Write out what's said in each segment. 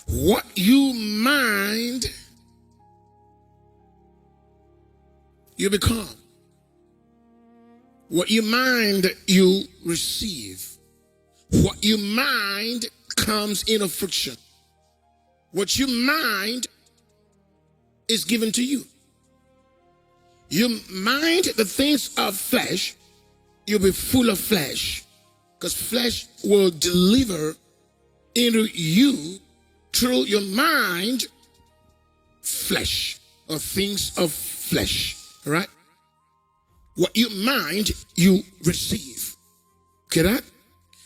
What you mind, you become. What you mind, you receive. What you mind comes in a friction. What you mind is given to you. You mind the things of flesh, you'll be full of flesh. Because flesh will deliver into you through your mind flesh or things of flesh. All right? What you mind, you receive. Okay, that?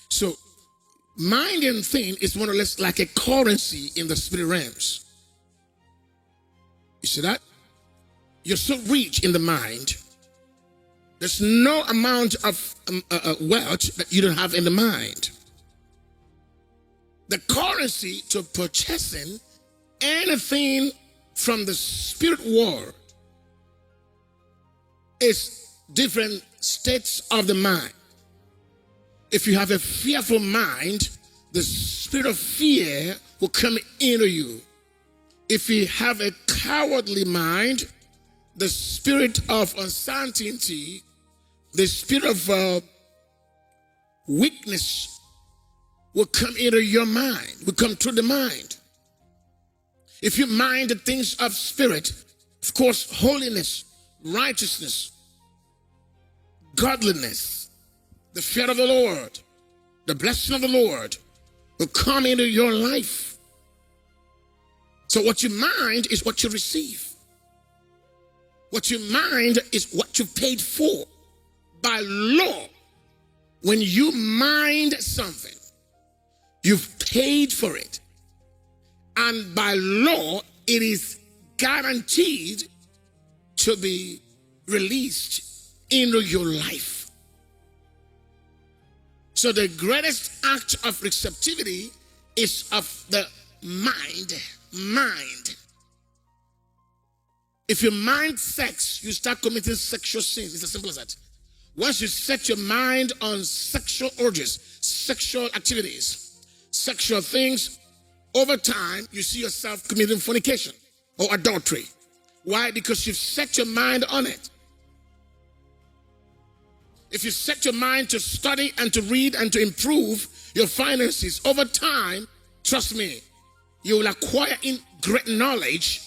So, mind and thing is more or less like a currency in the spirit realms. You see that? You're so rich in the mind. There's no amount of wealth that you don't have in the mind. The currency to purchasing anything from the spirit world is different states of the mind. If you have a fearful mind, the spirit of fear will come into you. If you have a cowardly mind, the spirit of uncertainty, the spirit of weakness will come into your mind, will come through the mind. If you mind the things of spirit, of course, holiness, righteousness, godliness, the fear of the Lord, the blessing of the Lord will come into your life. So what you mind is what you receive. What you mind is what you paid for. By law, when you mind something, you've paid for it. And by law, it is guaranteed to be released into your life. So the greatest act of receptivity is of the mind. If you mind sex, you start committing sexual sins. It's as simple as that. Once you set your mind on sexual urges, sexual activities, sexual things, over time, you see yourself committing fornication or adultery. Why? Because you've set your mind on it. If you set your mind to study and to read and to improve your finances, over time, trust me, you will acquire in great knowledge.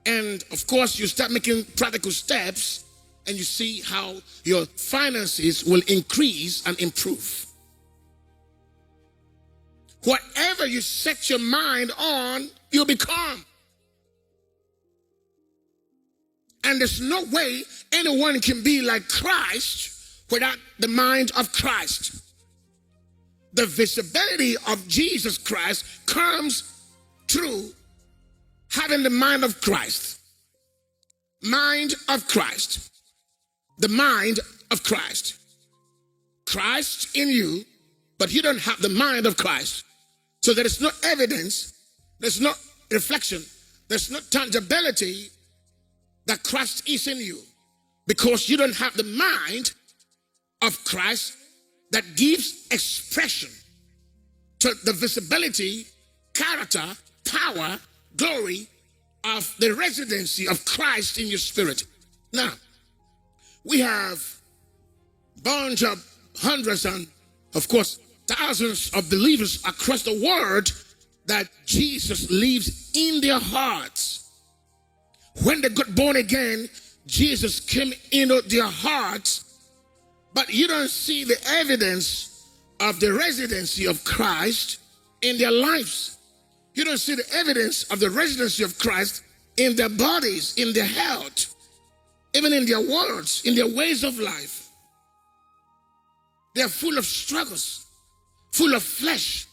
And of course, you start making practical steps and you see how your finances will increase and improve. Whatever you set your mind on, you become. And there's no way anyone can be like Christ without the mind of Christ. The visibility of Jesus Christ comes through having the mind of Christ. Mind of Christ. The mind of Christ. Christ in you, but you don't have the mind of Christ. So there is no evidence, there's no reflection, there's no tangibility that Christ is in you, because you don't have the mind of Christ that gives expression to the visibility, character, power, glory of the residency of Christ in your spirit. Now, we have a bunch of hundreds and, of course, thousands of believers across the world that Jesus lives in their hearts. When they got born again, Jesus came into their hearts, but you don't see the evidence of the residency of Christ in their lives. You don't see the evidence of the residency of Christ in their bodies, in their health, even in their words, in their ways of life. They are full of struggles, full of flesh,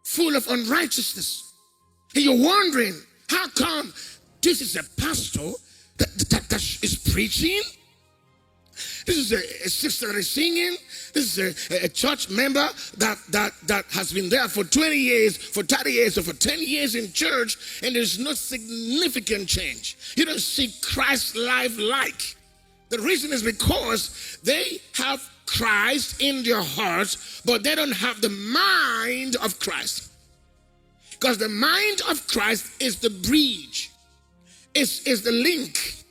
full of unrighteousness. And you're wondering, how come this is a pastor that is preaching? This is a sister that is singing. This is a church member that has been there for 20 years, for 30 years, or for 10 years in church, and there's no significant change. You don't see Christ's life like. The reason is because they have Christ in their hearts, but they don't have the mind of Christ. Because the mind of Christ is the bridge, is the link.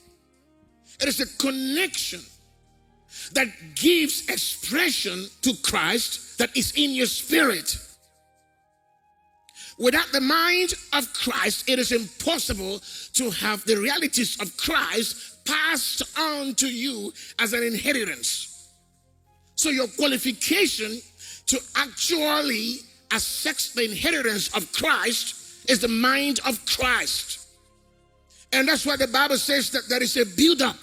It is a connection that gives expression to Christ that is in your spirit. Without the mind of Christ, it is impossible to have the realities of Christ passed on to you as an inheritance. So your qualification to actually access the inheritance of Christ is the mind of Christ. And that's why the Bible says that there is a build-up.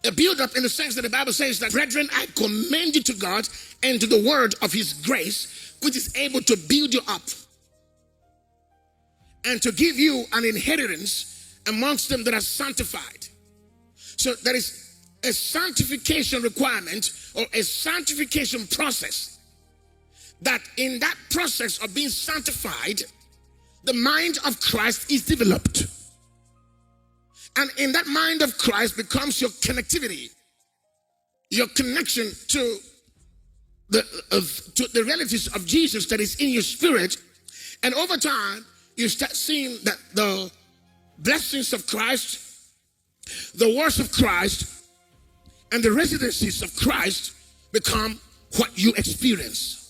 A build-up in the sense that the Bible says that, brethren, I commend you to God and to the word of his grace, which is able to build you up and to give you an inheritance amongst them that are sanctified. So there is a sanctification requirement or a sanctification process, that in that process of being sanctified, the mind of Christ is developed. And in that mind of Christ becomes your connectivity, your connection to the realities of Jesus that is in your spirit. And over time, you start seeing that the blessings of Christ, the words of Christ, and the residencies of Christ become what you experience.